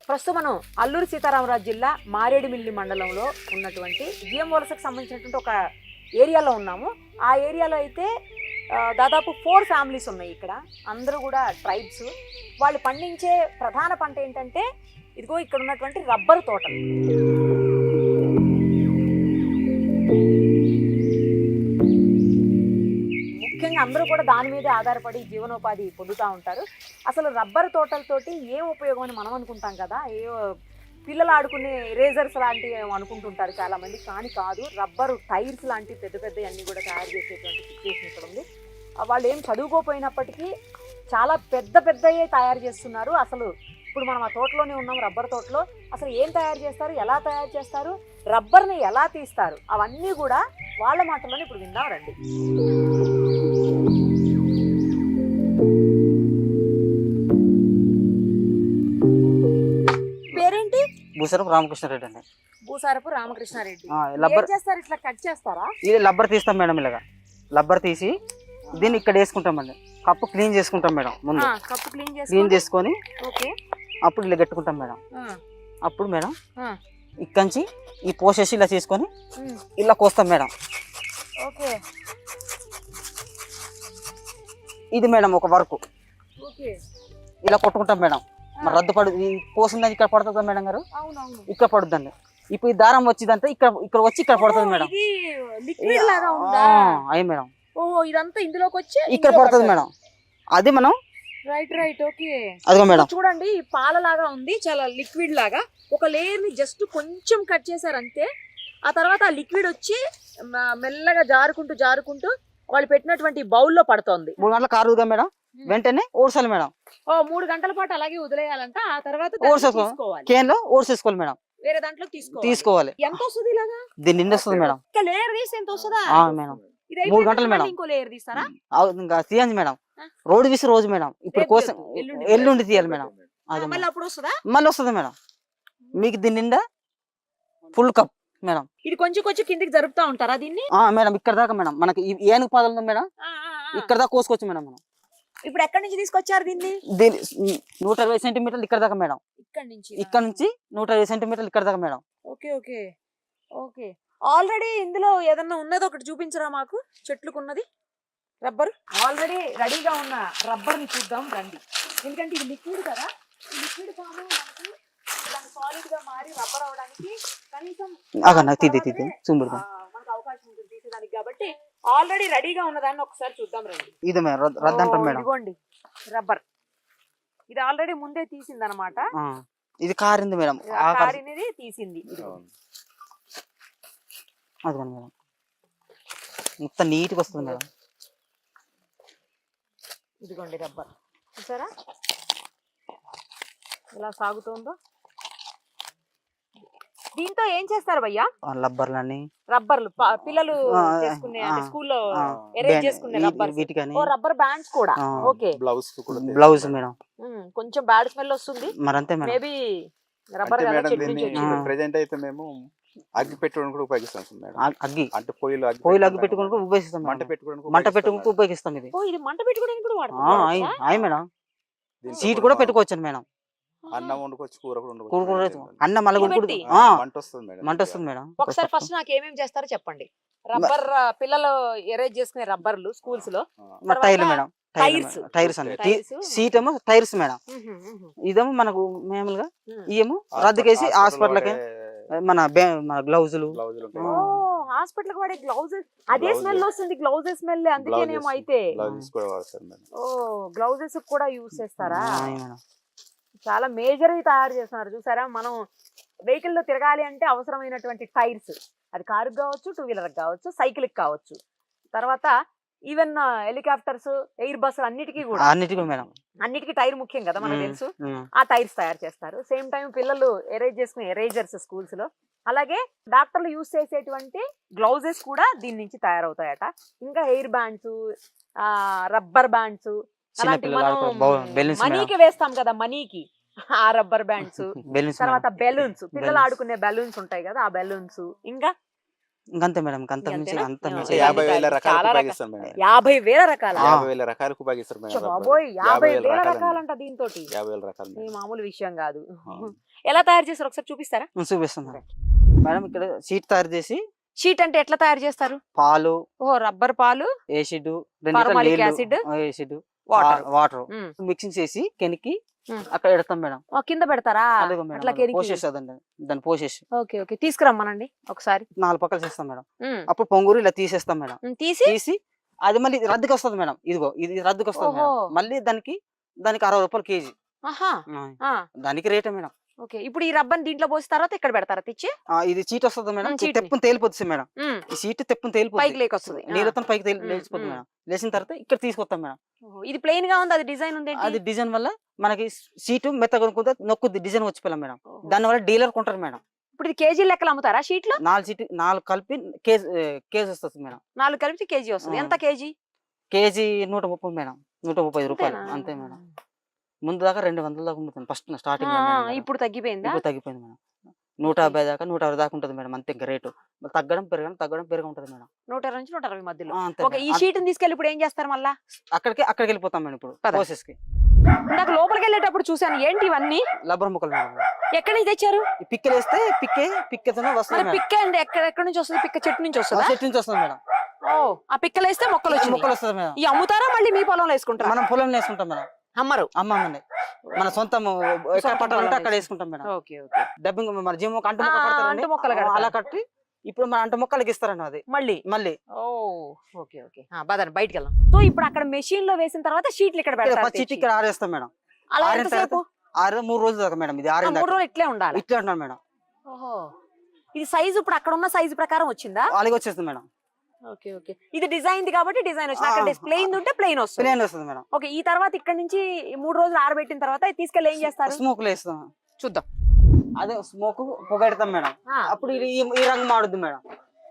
ప్రస్తుతం మనం అల్లూరి సీతారామరాజు జిల్లా మారేడుమిల్లి మండలంలో ఉన్నటువంటి జిఎం వలసకు సంబంధించినటువంటి ఒక ఏరియాలో ఉన్నాము. ఆ ఏరియాలో అయితే దాదాపు 4 ఫ్యామిలీస్ ఉన్నాయి. ఇక్కడ అందరూ కూడా ట్రైబ్స్. వాళ్ళు పండించే ప్రధాన పంట ఏంటంటే ఇదిగో ఇక్కడ ఉన్నటువంటి రబ్బరు తోటలు. ముఖ్యంగా అందరూ కూడా దాని మీద ఆధారపడి జీవనోపాధి పొందుతూ ఉంటారు. అసలు రబ్బరు తోటలతోటి ఏం ఉపయోగం అని మనం అనుకుంటాం కదా, ఏ పిల్లలు ఆడుకునే రేజర్స్ లాంటివి అనుకుంటుంటారు చాలామంది, కానీ కాదు. రబ్బరు టైర్స్ లాంటి పెద్ద పెద్ద అన్నీ కూడా తయారు చేసేటువంటి సిచ్యువేషన్ ఇక్కడ ఉంది. వాళ్ళు ఏం చదువుకోపోయినప్పటికీ చాలా పెద్ద పెద్దయే తయారు చేస్తున్నారు. అసలు ఇప్పుడు మనం ఆ తోటలోనే ఉన్నాం, రబ్బర్ తోటలో. అసలు ఏం తయారు చేస్తారు, ఎలా తయారు చేస్తారు, రబ్బర్ని ఎలా తీస్తారు, అవన్నీ కూడా వాళ్ళ మాటల్లోనే ఇప్పుడు విందాం రండి. పేరేంటి? భూసారపు రామకృష్ణారెడ్డి అండి. భూసారపు రామకృష్ణారెడ్డి. లబ్బర్ చేస్తారు, ఇట్లా కట్ చేస్తారా? ఇది లబ్బర్ తీస్తాం మేడం. ఇలాగా లబ్బర్ తీసి దీన్ని ఇక్కడ వేసుకుంటామండి. కప్పు క్లీన్ చేసుకుంటాం మేడం. ముందు కప్పు క్లీన్ చేసుకొని ఓకే అప్పుడు ఇలా కట్టుకుంటాం మేడం. అప్పుడు మేడం ఇక్కడి ఈ పోసేసి ఇలా చేసుకొని ఇలా కోస్తాం మేడం. ఓకే ఇది మేడం ఒక వర్క్. ఓకే ఇలా కొట్టుకుంటాం మేడం. మరి రద్దు పడు ఈ పోసిందని ఇక్కడ పడుతుందా మేడం గారు? ఇక్కడ పడుద్దండి. ఇప్పుడు ఈ దారం వచ్చిందంటే ఇక్కడ వచ్చి ఇక్కడ పడుతుంది మేడం. అయ్యి మేడం. ఓహో, ఇదంతా ఇందులోకి వచ్చి ఇక్కడ పడుతుంది మేడం. అది మనం రైట్ ఓకే. అదిగో మేడం చూడండి, పాల లాగా ఉంది, చాలా లిక్విడ్ లాగా. ఒక లేయర్ ని జస్ట్ కొంచెం కట్ చేశారు అంతే. ఆ తర్వాత ఆ లిక్విడ్ వచ్చి మెల్లగా జారుకుంటూ వాళ్ళు పెట్టినటువంటి బౌల్లో పడుతోంది. 3 గంటల కారుగా మేడం. వెంటనే ఓడ్చాలి మేడం. 3 గంటల పాటు అలాగే వదిలేయాలంట. ఆ తర్వాత కేన్ లో ఓడ్చేసుకోవాలి మేడం. వేరే దాంట్లో తీసుకోవాలి. ఎంత వస్తుంది ఇలాగా? దీన్ని నిండి వస్తుంది మేడం. లేయర్ తీసి ఎంత వస్తుందా మేడం? 3 గంటలు మేడం. ఇంకో లేయర్ తీస్తారా? ఇంకా తీయండి మేడం. రోడ్డు తీసి రోజు మేడం. ఇప్పుడు కోసం ఎల్లుండి తీయాలి మేడం. అది మళ్ళీ అప్పుడు వస్తుందా? మళ్ళీ వస్తుంది మేడం. మీకు దీని నిండా ఫుల్ కప్ మేడం. ఇది కొంచెం కిందికి జరుపుతా ఉంటారా దీన్ని? మేడం ఇక్కడ దాకా మేడం. మనకి ఏనుగు పాదలు ఉంది మేడం, ఇక్కడ దాకా కోసుకోవచ్చు మేడం మనం. ఇప్పుడు ఎక్కడి నుంచి తీసుకొచ్చారు దీన్ని? 120 సెంటీమీటర్లు ఇక్కడ దాకా మేడం. ఇక్కడ నుంచి 120 సెంటీమీటర్లు ఇక్కడ దాకా madam. Okay okay okay. Already ఇందులో ఏదన్నా ఉన్నది ఒకటి చూపించరా మాకు? చెట్లుకున్నది రబ్బర్ ఆల్రెడీ రెడీగా ఉన్న రబ్బర్ ని చూద్దాం రండి. ఎందుకంటే ఇది లిక్విడ్ కదా, ఈ లిక్విడ్ ఫామ్ మనకి సాలిడ్ గా మారి రబ్బర్ అవడానికి కనీసం మనకు అవకాశం ఉంటుంది తీసేదానికి. కాబట్టి ఆల్రెడీ రెడీగా ఉన్నదాన్ని ఒకసారి చూద్దాం రండి. ఇది ఇదిగోండి రబ్బర్. ఇది ఆల్రెడీ ముందే తీసింది అనమాట. ఇది కారింది మేడం. కారినది తీసింది. అది మేడం మొత్తం నీట్గా వస్తుంది మేడం. ఇదిగోండి రబ్బర్ చూసారా ఎలా సాగుతుందో. దీంతో ఏం చేస్తారు భయ్యా? రబ్బర్లు పిల్లలు చేసుకునే స్కూల్లో అరేంజ్ చేసుకునే రబ్బర్. రబ్బర్ బ్యాండ్స్ కూడా. Okay, blouse madam. కొంచెం బ్యాడ్ స్మెల్ వస్తుంది మరంతే మేడం. మేబీ రబ్బర్ ప్రెజెంట్ అయితే మేము అగ్గి పెట్టుకోవడానికి కూడా ఉపయోగిస్తాం మేడం. అగ్గి అంటే పొయ్యిలు అగ్గి పెట్టుకోవడానికి ఉపయోగిస్తాం. మంట పెట్టుకోవడానికి ఉపయోగిస్తాం. ఇది ఇది మంట పెట్టుకోవడానికి కూడా వాడతాం మేడం. సీట్ కూడా పెట్టుకోవచ్చు మేడం. అన్నం వండుకోవచ్చు, కూర కూడా వండుకోవచ్చు. అన్నం మళ్ళీ మంట వస్తుంది మేడం. ఒకసారి ఫస్ట్ నాకు ఏమేమి చేస్తారో చెప్పండి. రబ్బర్ పిల్లలు అరేంజ్ చేసుకునే రబ్బర్లు స్కూల్స్ లో. టైర్లు మేడం. టైర్స్ అండి. సీట్ ఏమో టైర్స్ మేడం. ఇదేమో మనకు మామూలుగా ఇవేమో రద్దుకేసి హాస్పిటల్కి మన గ్లౌజులు. హాస్పిటల్ కి వాడే గ్లౌజెస్ అదే స్మెల్ వస్తుంది. గ్లౌజెస్ స్మెల్ అందుకేనేమో. అయితే గ్లౌజెస్ కూడా యూజ్ చేస్తారా? చాలా మేజర్ తయారు చేస్తున్నారు చూసారా. మనం వెహికల్ లో తిరగాలి అంటే అవసరమైనటువంటి టైర్స్, అది కారుకి కావచ్చు, 2 వీలర్ కావచ్చు, సైకిల్ కి కావచ్చు, తర్వాత ఈవెన్ హెలికాప్టర్స్, ఎయిర్ బస్సులు అన్నిటికీ టైర్ ముఖ్యం కదా మనకు తెలుసు. ఆ టైర్స్ తయారు చేస్తారు. సేమ్ టైం పిల్లలు అరేంజ్ చేసుకునే ఎరేజర్స్ స్కూల్స్ లో. అలాగే డాక్టర్లు యూజ్ చేసేటువంటి గ్లౌజెస్ కూడా దీని నుంచి తయారవుతాయట. ఇంకా హెయిర్ బ్యాండ్స్, రబ్బర్ బ్యాండ్స్, అలాంటి మనీకి వేస్తాం కదా, మనీకి ఆ రబ్బర్ బ్యాండ్స్, తర్వాత బెలూన్స్, పిల్లలు ఆడుకునే బెలూన్స్ ఉంటాయి కదా, ఆ బెలూన్స్, ఇంకా ఇంకంతే మేడం అంత మించి ఇంకంతేనా? అంత ఆ, మించి ఓకే. 50,000 రకాలకు చాలా ఉపయోగిస్తారు మేడం 50,000 రకాల 50,000 రకాలకు ఉపయోగిస్తారు మేడం రబ్బరు. బాబోయ్ 50,000 50,000 రకాలు రకాలంట దీంతో 50,000 రకాలు ఈ మేడం. మామూలు విషయం కాదు. అవును. ఎలా తయారు చేస్తారు ఒకసారి చూపిస్తారా? చూపిస్తాం మేడం. మేడం ఇక్కడ షీట్ తయారు చేసి షీట్ అంటే ఎట్లా తయారు చేస్తారు? పాలు, ఓ రబ్బర్ పాలు, acid, Formalic acid, acid, water. Water mixing చేసి కెనికి అక్కడ పెడతాం మేడం. కింద పెడతారా? అదిగో మేడం, అట్లా అది కెరికి. పోసేస్తుందండి. దాన్ని పోసేసి ఓకే ఓకే తీసుకురమ్మనండి ఒకసారి. 4 పక్కలు చేస్తాం మేడం. ఉమ్, అప్పుడు పొంగూరు ఇలా తీసేస్తాం మేడం. తీసి తీసి అది మళ్ళీ రద్దుకి వస్తుంది మేడం. ఇదిగో ఇది రద్దుకి వస్తుంది మేడం. ఓహో. మళ్ళీ దానికి 60 రూపాయలు కేజీ. ఆహా ఆ, దానికి రేటే మేడం. ఓకే ఇప్పుడు ఈ రబ్బర్ దీంట్లో పోసిన తర్వాత ఇక్కడ పెడతారా తెచ్చి? ఇది చీట్ వస్తుంది మేడం. చీట్ని. తెప్పుని తేలిపోతుంది మేడం. ఉమ్, ఈ సీట్ తెప్పుని తేలిపోతుంది, పైకి లేకొస్తుంది. ఆ. నీళ్ళతో పైకి లేచిపోతుంది ఉమ్. మేడం. లేచిన తర్వాత ఇక్కడ తీసుకొస్తాం మేడం. ఓహో, ఇది ప్లెయిన్ గా ఉంది, అది డిజైన్ ఉంది ఏంటి? అది డిజైన్ వల్ల మనకి సీటు మెత్తగా కొనుక్కుంటే నొక్కుద్ది, డిజైన్ వచ్చిపోయాం మేడం. ఓహో. దాని వల్ల డీలర్ కొంటారు మేడం. ఇప్పుడు ఇది కేజీ లెక్కలు అమ్ముతారా షీట్లు? 4 కలిపి కేజీ వస్తుంది మేడం. 4 కలిపి కేజీ వస్తుంది. ఆ. ఎంత కేజీ? కేజీ 130 మేడం, 135 రూపాయలు అంతేనా? అంతే మేడం. ముందు దాకా 200 దాకా ఉంటుంది ఫస్ట్ స్టార్టింగ్. ఇప్పుడు తగ్గిపోయిందా? ఇప్పుడు తగ్గిపోయింది మేడం. 150 దాకా 160 దాకా ఉంటుంది మేడం. అంతే ఇంకా రేటు తగ్గడం పెరగడం ఉంటుంది మేడం. 120 నుంచి 160 మధ్యలో. అంతే ఓకే, ఈ మేడం. షీట్ తీసుకెళ్ళి ఇప్పుడు ఏం చేస్తారు మళ్ళా? అక్కడికి వెళ్ళిపోతాం మేడం. ఇప్పుడు పద. ప్రాసెస్ కి ఇందాక లోపలికి వెళ్ళేటప్పుడు చూసాను, ఏంటి ఇవన్నీ? లబ్బర్ ముక్కలు మేడం. ఎక్కడి నుంచి తెచ్చారు? ఈ పిక్కలు వేస్తే పిక్కతోనే మరి వస్తుంది మేడం. పిక్క అంటే ఎక్కడి నుంచి వస్తుంది? పిక్క చెట్టు నుంచి ఆ వస్తుందా? చెట్టు నుంచి వస్తుంది మేడం. ఓ, ఆ పిక్కలు వేస్తే మొక్కలు వచ్చినాయి. ముక్కలు వస్తుంది మేడం. ఈ అమ్ముతారా మళ్ళీ మీ పొలంలో వేసుకుంటారా? మనం పొలం వేసుకుంటాం మేడం. అమ్మరు. అమ్మండి మన సొంతం ఎక్కడ సొంత పట్టాలంటే పొలం అక్కడ వేసుకుంటాం మేడం. Okay okay. డబ్బింగ్ మన జిమ్ అంటు ఆ, మొక్క కడతారండి. అంటు మొక్కలు కడతారు. అలా కట్టి ఇప్పుడు మన అంటు మొక్కలకి ఇస్తారండి అది మళ్ళీ. మళ్ళీ. ఓ ఓకే ఓకే. బయటకు వెళ్దాం. సో ఇప్పుడు అక్కడ మెషిన్ లో వేసిన తర్వాత షీట్లు ఇక్కడ పెడతారు చీటి ఇక్కడ ఆరేస్తాం మేడం. అలా ఆరిన ఎంతసేపు? 3 రోజులు దాకా మేడం. ఇది 3 రోజులు ఇట్లే ఉండాలి. ఇట్లా అంటున్నాను మేడం. ఓహో, ఇది సైజు ఇప్పుడు అక్కడ ఉన్న సైజు ప్రకారం వచ్చిందా? అలాగే వచ్చేస్తుంది మేడం. Okay okay. ఇది డిజైన్ కాబట్టి డిజైన్ వచ్చింది. అక్కడ ప్లెయిన్ ఉంటే ప్లెయిన్ వస్తుంది. ప్లేన్ వస్తుంది మేడం. ఓకే, ఈ తర్వాత ఇక్కడ నుంచి 3 రోజులు ఆరబెట్టిన తర్వాత ఇది తీసుకెళ్ళి ఏం చేస్తారు? స్మోక్ వేస్తాం. చూద్దాం. అదే స్మోక్ పొగెడతాం మేడం. ఆ, అప్పుడు ఇది ఈ రంగు మాడుద్ది మేడం.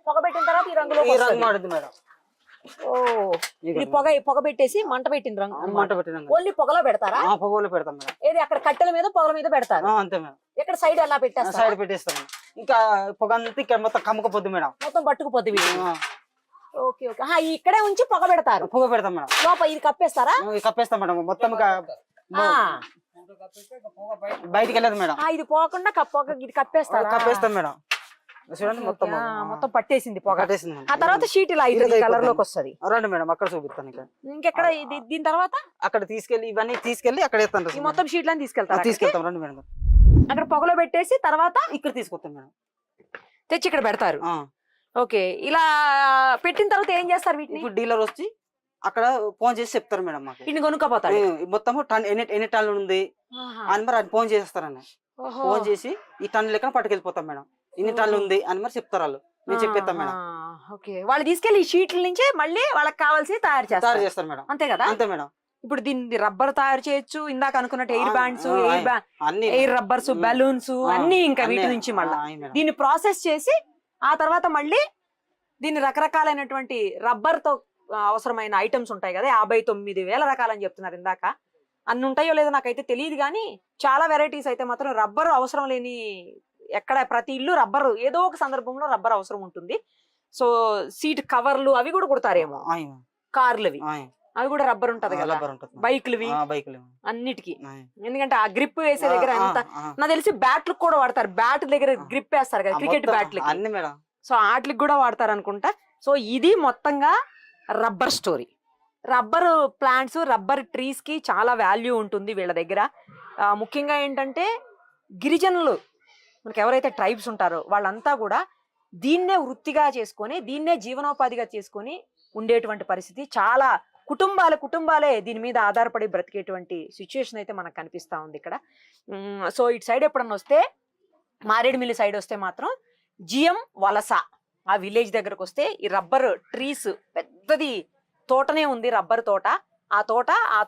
పొగబెట్టిన తర్వాత ఈ రంగులో ఈ రంగు మాడుద్ది మేడం. ఓ, ఇది పొగ పెట్టేసి మంట పెట్టిన రంగు మంట పెట్టిన ఓన్లీ పొగలో పెడతారా? పొగలు పెడతాం మేడం. ఏది అక్కడ కట్టెల మీద పొగల మీద పెడతారు? అంతే మేడం. ఎక్కడ సైడ్ ఎలా పెట్టేస్తారు? సైడ్ పెట్టేస్తాం మేడం. ఇంకా పొగ అంతా ఇక్కడ మొత్తం కమ్మకపోద్ది మేడం. మొత్తం పట్టుకుపోద్ది వీటిని. ఆ, ఓకే ఓకే. ఇక్కడే ఉంచి పొగ పెడతారు. పొగ పెడతాం మేడం. లోపల ఇది కప్పేస్తారా? ఇది కప్పేస్తాం మేడం. మొత్తం ఆ, బయటికి వెళ్ళదు మేడం. ఇది పోకుండా ఇది కప్పేస్తారా? కప్పేస్తాం మేడం. చూడండి మొత్తం మొత్తం పట్టేసింది పొగ. కట్టేసింది మేడం. ఆ తర్వాత షీట్ ఇలా ఇది కలర్ లోకి వస్తుంది. రండి మేడం, అక్కడ చూపిస్తాను. ఇంకా ఇంకెక్కడ దీని తర్వాత అక్కడ తీసుకెళ్లి ఇవన్నీ తీసుకెళ్లి అక్కడ ఈ వేస్తాను. మొత్తం షీట్లను తీసుకెళ్తారు. తీసుకెళ్తాం. రండి మేడం, అక్కడ పొగలో పెట్టేసి తర్వాత ఇక్కడ తీసుకొస్తాం మేడం. తెచ్చి ఇక్కడ పెడతారు. ఆ, ఓకే, ఇలా పెట్టిన తర్వాత ఏం చేస్తారు వీటిని? ఇప్పుడు డీలర్ వచ్చి అక్కడ ఫోన్ చేసి చెప్తారు మేడం మాకు. వీటిని కొనుక్కోపోతారు. మొత్తం టన్ ఎన్ని టన్నులు ఉంది అని మరి అది ఫోన్ చేస్తారన్న. ఫోన్ చేసి ఈ టన్ను లెక్కన పట్టుకెళ్ళిపోతాం మేడం. ఇన్ని టన్నులు ఉంది అని మరి చెప్తారు వాళ్ళు. మేము చెప్పేస్తాం మేడం. ఓకే, వాళ్ళు తీసుకెళ్లి ఈ షీట్ల నుంచి మళ్ళీ వాళ్ళకి కావాల్సి తయారు చేస్తారు మేడం. అంతే కదా? అంతే మేడం. ఇప్పుడు దీన్ని రబ్బర్ తయారు చేయొచ్చు. ఇందాక అనుకున్నట్టు ఎయిర్ బ్యాండ్స్, అన్ని ఎయిర్ రబ్బర్స్, బెలూన్స్ అన్ని ఇంకా వీటి నుంచి మళ్ళీ దీన్ని ప్రాసెస్ చేసి ఆ తర్వాత మళ్ళీ దీన్ని రకరకాలైనటువంటి రబ్బర్ తో అవసరమైన ఐటమ్స్ ఉంటాయి కదా, 59,000 రకాలని చెప్తున్నారు ఇందాక. అన్ని ఉంటాయో లేదో నాకైతే తెలియదు, కానీ చాలా వెరైటీస్ అయితే మాత్రం రబ్బర్ అవసరం లేని ఎక్కడ ప్రతి ఇల్లు రబ్బర్ ఏదో ఒక సందర్భంలో రబ్బర్ అవసరం ఉంటుంది. సో సీట్ కవర్లు అవి కూడా కుడతారేమో, కార్లువి అవి కూడా రబ్బర్ ఉంటది కదా, బైక్లువి అన్నిటికీ. ఎందుకంటే ఆ గ్రిప్ వేసే దగ్గర అంత నాకు తెలిసి బ్యాట్లు కూడా వాడతారు. బ్యాట్ దగ్గర గ్రిప్ వేస్తారు కదా క్రికెట్ బ్యాట్లకి, సో వాటికి కూడా వాడతారు అనుకుంటా. సో ఇది మొత్తంగా rubber story. Rubber plants, rubber trees కి చాలా వాల్యూ ఉంటుంది వీళ్ళ దగ్గర. ముఖ్యంగా ఏంటంటే గిరిజనులు మనకి ఎవరైతే ట్రైబ్స్ ఉంటారో వాళ్ళంతా కూడా దీన్నే వృత్తిగా చేసుకొని, దీన్నే జీవనోపాధిగా చేసుకొని ఉండేటువంటి పరిస్థితి. చాలా కుటుంబాలే దీని మీద ఆధారపడి బ్రతికేటువంటి సిచ్యుయేషన్ అయితే మనకు కనిపిస్తా ఉంది ఇక్కడ. సో ఇటు సైడ్ ఎప్పుడన్నా వస్తే, మారేడుమిల్లి సైడ్ వస్తే మాత్రం జిఎం వలస ఆ విలేజ్ దగ్గరకు వస్తే ఈ రబ్బర్ ట్రీస్ పెద్దది తోటనే ఉంది, రబ్బర్ తోట. ఆ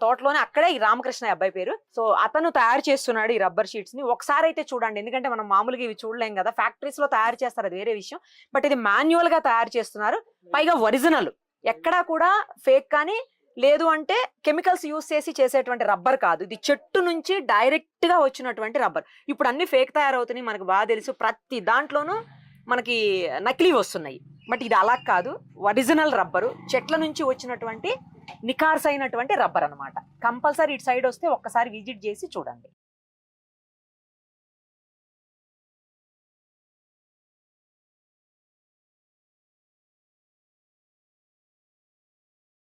తోటలోనే అక్కడే ఈ రామకృష్ణ అబ్బాయి పేరు. సో అతను తయారు చేస్తున్నాడు ఈ రబ్బర్ షీట్స్ ని. ఒకసారి అయితే చూడండి, ఎందుకంటే మనం మామూలుగా ఇవి చూడలేం కదా. ఫ్యాక్టరీస్ లో తయారు చేస్తారు, అది వేరే విషయం. బట్ ఇది మాన్యువల్ గా తయారు చేస్తున్నారు, పైగా ఒరిజినల్, ఎక్కడా కూడా ఫేక్ కానీ లేదు అంటే కెమికల్స్ యూజ్ చేసి చేసేటువంటి రబ్బర్ కాదు. ఇది చెట్టు నుంచి డైరెక్ట్ గా వచ్చినటువంటి రబ్బర్. ఇప్పుడు అన్ని ఫేక్ తయారవుతున్నాయి మనకు బాగా తెలుసు. ప్రతి దాంట్లోనూ మనకి నకిలీ వస్తున్నాయి. బట్ ఇది అలా కాదు, ఒరిజినల్ రబ్బరు, చెట్ల నుంచి వచ్చినటువంటి నికార్సైనటువంటి రబ్బర్ అన్నమాట. కంపల్సరీ ఇటు సైడ్ వస్తే ఒక్కసారి విజిట్ చేసి చూడండి.